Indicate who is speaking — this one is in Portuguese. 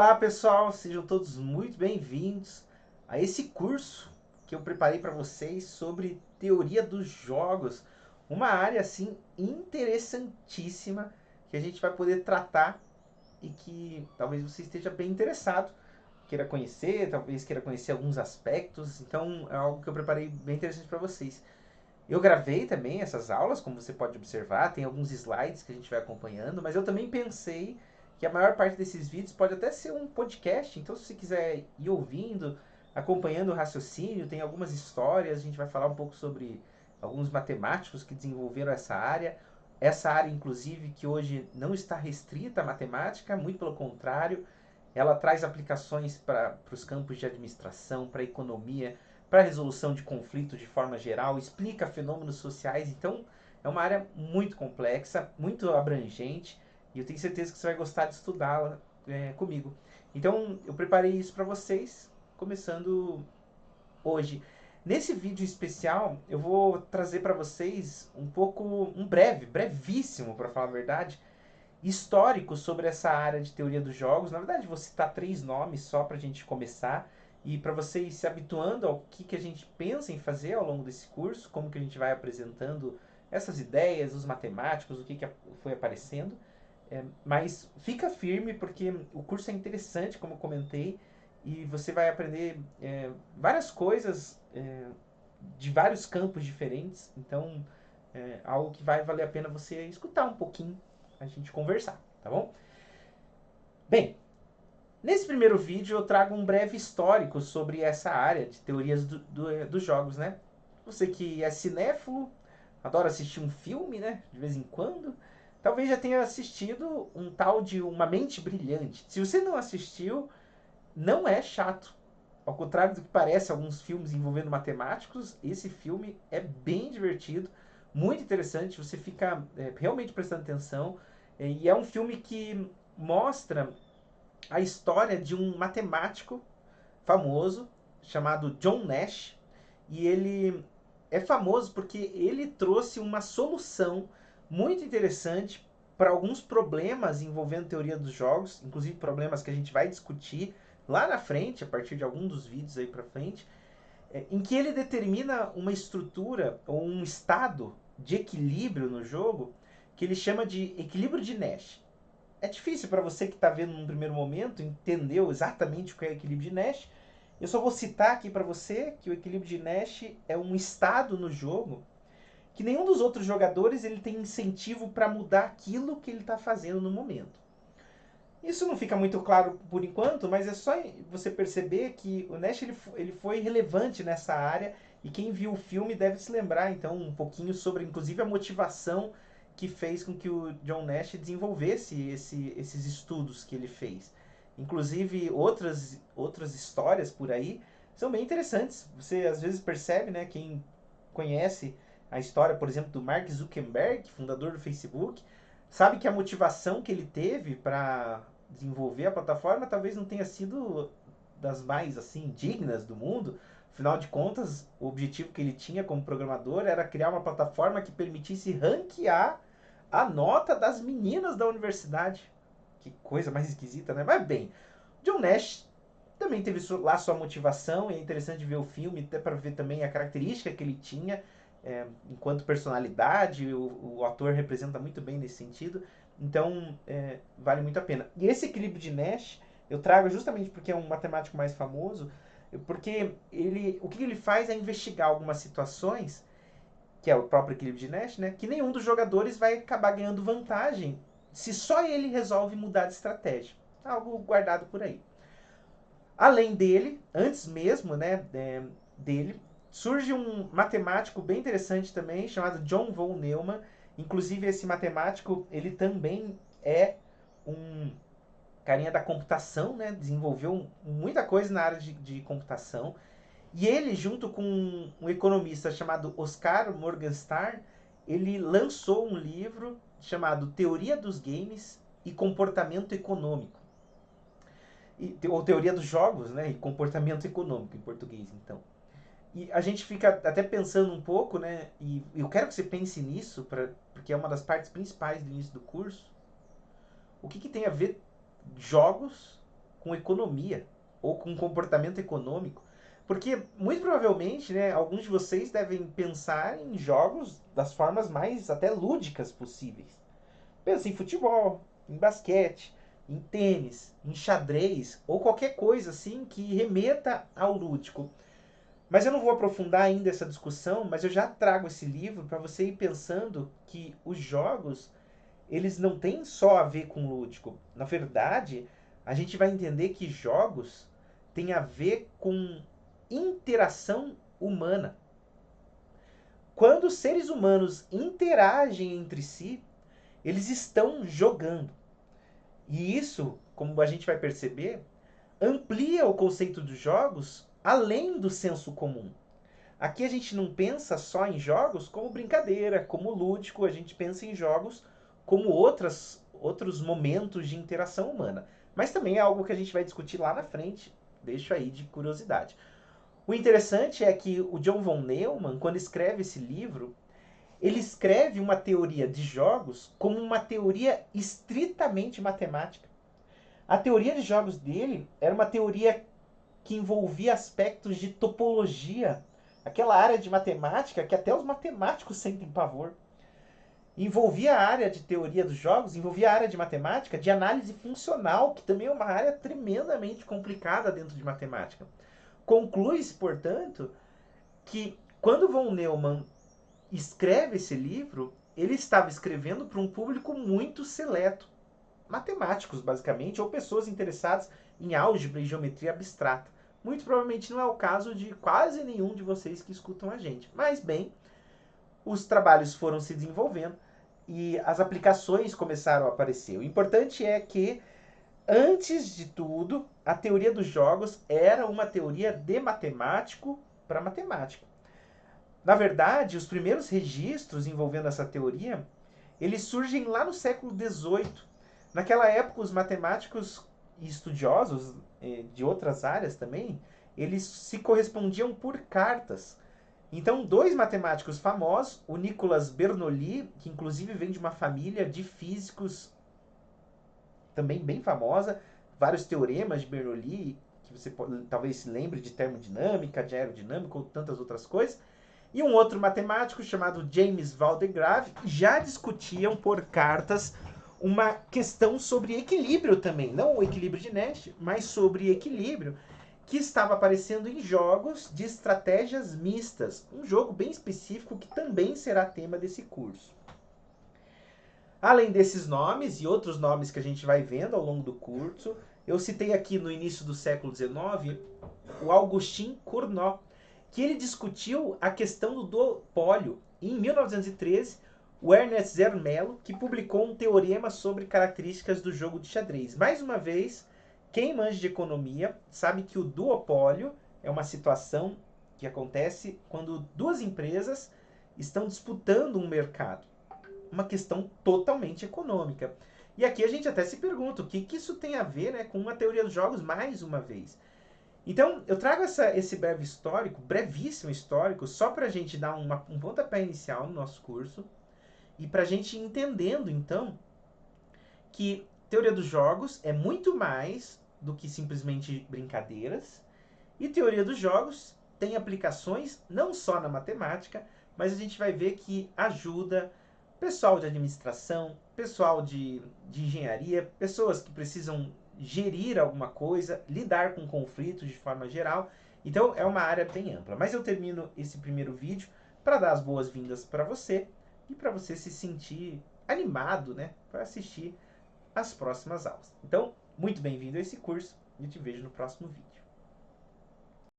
Speaker 1: Olá pessoal, sejam todos muito bem-vindos a esse curso que eu preparei para vocês sobre teoria dos jogos, uma área assim interessantíssima que a gente vai poder tratar e que talvez você esteja bem interessado, queira conhecer, talvez queira conhecer alguns aspectos, então é algo que eu preparei bem interessante para vocês. Eu gravei também essas aulas, como você pode observar, tem alguns slides que a gente vai acompanhando, mas eu também pensei que a maior parte desses vídeos pode até ser um podcast, então se você quiser ir ouvindo, acompanhando o raciocínio, tem algumas histórias, a gente vai falar um pouco sobre alguns matemáticos que desenvolveram essa área inclusive que hoje não está restrita à matemática, muito pelo contrário, ela traz aplicações para os campos de administração, para economia, para a resolução de conflitos de forma geral, explica fenômenos sociais. Então, é uma área muito complexa, muito abrangente, e eu tenho certeza que você vai gostar de estudá-la comigo. Então, eu preparei isso para vocês, começando hoje. Nesse vídeo especial, eu vou trazer para vocês um pouco, brevíssimo, para falar a verdade, histórico sobre essa área de teoria dos jogos. Na verdade, vou citar três nomes só para a gente começar e para vocês se habituando ao que a gente pensa em fazer ao longo desse curso, como que a gente vai apresentando essas ideias, os matemáticos, o que foi aparecendo. Mas fica firme porque o curso é interessante, como eu comentei, e você vai aprender várias coisas de vários campos diferentes. Então, algo que vai valer a pena você escutar um pouquinho, a gente conversar, tá bom? Bem, nesse primeiro vídeo eu trago um breve histórico sobre essa área de teorias dos jogos, né? Você que é cinéfilo, adora assistir um filme, né? De vez em quando, talvez já tenha assistido um tal de Uma Mente Brilhante. Se você não assistiu, não é chato. Ao contrário do que parece alguns filmes envolvendo matemáticos, esse filme é bem divertido, muito interessante, você fica realmente prestando atenção. E é um filme que mostra a história de um matemático famoso chamado John Nash. E ele é famoso porque ele trouxe uma solução muito interessante para alguns problemas envolvendo teoria dos jogos, inclusive problemas que a gente vai discutir lá na frente, a partir de algum dos vídeos aí para frente, em que ele determina uma estrutura ou um estado de equilíbrio no jogo que ele chama de equilíbrio de Nash. É difícil para você que está vendo num primeiro momento entender exatamente o que é o equilíbrio de Nash. Eu só vou citar aqui para você que o equilíbrio de Nash é um estado no jogo que nenhum dos outros jogadores ele tem incentivo para mudar aquilo que ele está fazendo no momento. Isso não fica muito claro por enquanto, mas é só você perceber que o Nash ele foi relevante nessa área e quem viu o filme deve se lembrar então um pouquinho sobre inclusive a motivação que fez com que o John Nash desenvolvesse esses estudos que ele fez. Inclusive outras histórias por aí são bem interessantes. Você às vezes percebe, né, quem conhece a história, por exemplo, do Mark Zuckerberg, fundador do Facebook, sabe que a motivação que ele teve para desenvolver a plataforma talvez não tenha sido das mais assim dignas do mundo. Afinal de contas, o objetivo que ele tinha como programador era criar uma plataforma que permitisse ranquear a nota das meninas da universidade. Que coisa mais esquisita, né? Mas bem, John Nash também teve lá sua motivação, e é interessante ver o filme até para ver também a característica que ele tinha enquanto personalidade, o ator representa muito bem nesse sentido, então vale muito a pena. E esse equilíbrio de Nash eu trago justamente porque é um matemático mais famoso, porque o que ele faz é investigar algumas situações, que é o próprio equilíbrio de Nash, né, que nenhum dos jogadores vai acabar ganhando vantagem se só ele resolve mudar de estratégia. Algo guardado por aí. Além dele, antes mesmo dele, surge um matemático bem interessante também, chamado John von Neumann. Inclusive, esse matemático, ele também é um carinha da computação, né? Desenvolveu muita coisa na área de computação. E ele, junto com um economista chamado Oscar Morgenstern, ele lançou um livro chamado Teoria dos Games e Comportamento Econômico ou teoria dos jogos, né, e comportamento econômico em português, então. E a gente fica até pensando um pouco, né, e eu quero que você pense nisso, porque é uma das partes principais do início do curso. O que tem a ver jogos com economia ou com comportamento econômico. Porque, muito provavelmente, né, alguns de vocês devem pensar em jogos das formas mais até lúdicas possíveis. Pensa em futebol, em basquete, em tênis, em xadrez ou qualquer coisa assim que remeta ao lúdico. Mas eu não vou aprofundar ainda essa discussão, mas eu já trago esse livro para você ir pensando que os jogos, eles não têm só a ver com lúdico. Na verdade, a gente vai entender que jogos têm a ver com interação humana. Quando os seres humanos interagem entre si, eles estão jogando. E isso, como a gente vai perceber, amplia o conceito dos jogos além do senso comum. Aqui a gente não pensa só em jogos como brincadeira, como lúdico, a gente pensa em jogos como outros momentos de interação humana. Mas também é algo que a gente vai discutir lá na frente, deixo aí de curiosidade. O interessante é que o John von Neumann, quando escreve esse livro, ele escreve uma teoria de jogos como uma teoria estritamente matemática. A teoria de jogos dele era uma teoria que envolvia aspectos de topologia, aquela área de matemática que até os matemáticos sentem pavor. Envolvia a área de teoria dos jogos, envolvia a área de matemática, de análise funcional, que também é uma área tremendamente complicada dentro de matemática. Conclui-se, portanto, que quando von Neumann escreve esse livro, ele estava escrevendo para um público muito seleto. Matemáticos, basicamente, ou pessoas interessadas em álgebra e geometria abstrata. Muito provavelmente não é o caso de quase nenhum de vocês que escutam a gente. Mas, bem, os trabalhos foram se desenvolvendo e as aplicações começaram a aparecer. O importante é que, antes de tudo, a teoria dos jogos era uma teoria de matemático para matemático. Na verdade, os primeiros registros envolvendo essa teoria, eles surgem lá no século XVIII. Naquela época, os matemáticos e estudiosos de outras áreas também, eles se correspondiam por cartas. Então, dois matemáticos famosos, o Nicolas Bernoulli, que inclusive vem de uma família de físicos também bem famosa, vários teoremas de Bernoulli, que você talvez se lembre de termodinâmica, de aerodinâmica ou tantas outras coisas. E um outro matemático chamado James Van de Graaff já discutiam por cartas uma questão sobre equilíbrio também, não o equilíbrio de Nash, mas sobre equilíbrio, que estava aparecendo em jogos de estratégias mistas, um jogo bem específico que também será tema desse curso. Além desses nomes e outros nomes que a gente vai vendo ao longo do curso, eu citei aqui no início do século XIX o Augustin Cournot, que ele discutiu a questão do duopólio. Em 1913, o Ernest Zermelo, que publicou um teorema sobre características do jogo de xadrez. Mais uma vez, quem manja de economia sabe que o duopólio é uma situação que acontece quando duas empresas estão disputando um mercado. Uma questão totalmente econômica. E aqui a gente até se pergunta o que isso tem a ver, né, com uma teoria dos jogos mais uma vez. Então, eu trago esse breve histórico, brevíssimo histórico, só para a gente dar um pontapé inicial no nosso curso e para a gente ir entendendo, então, que teoria dos jogos é muito mais do que simplesmente brincadeiras e teoria dos jogos tem aplicações não só na matemática, mas a gente vai ver que ajuda pessoal de administração, pessoal de engenharia, pessoas que precisam gerir alguma coisa, lidar com conflitos de forma geral. Então é uma área bem ampla. Mas eu termino esse primeiro vídeo para dar as boas-vindas para você e para você se sentir animado, né, para assistir as próximas aulas. Então, muito bem-vindo a esse curso e eu te vejo no próximo vídeo.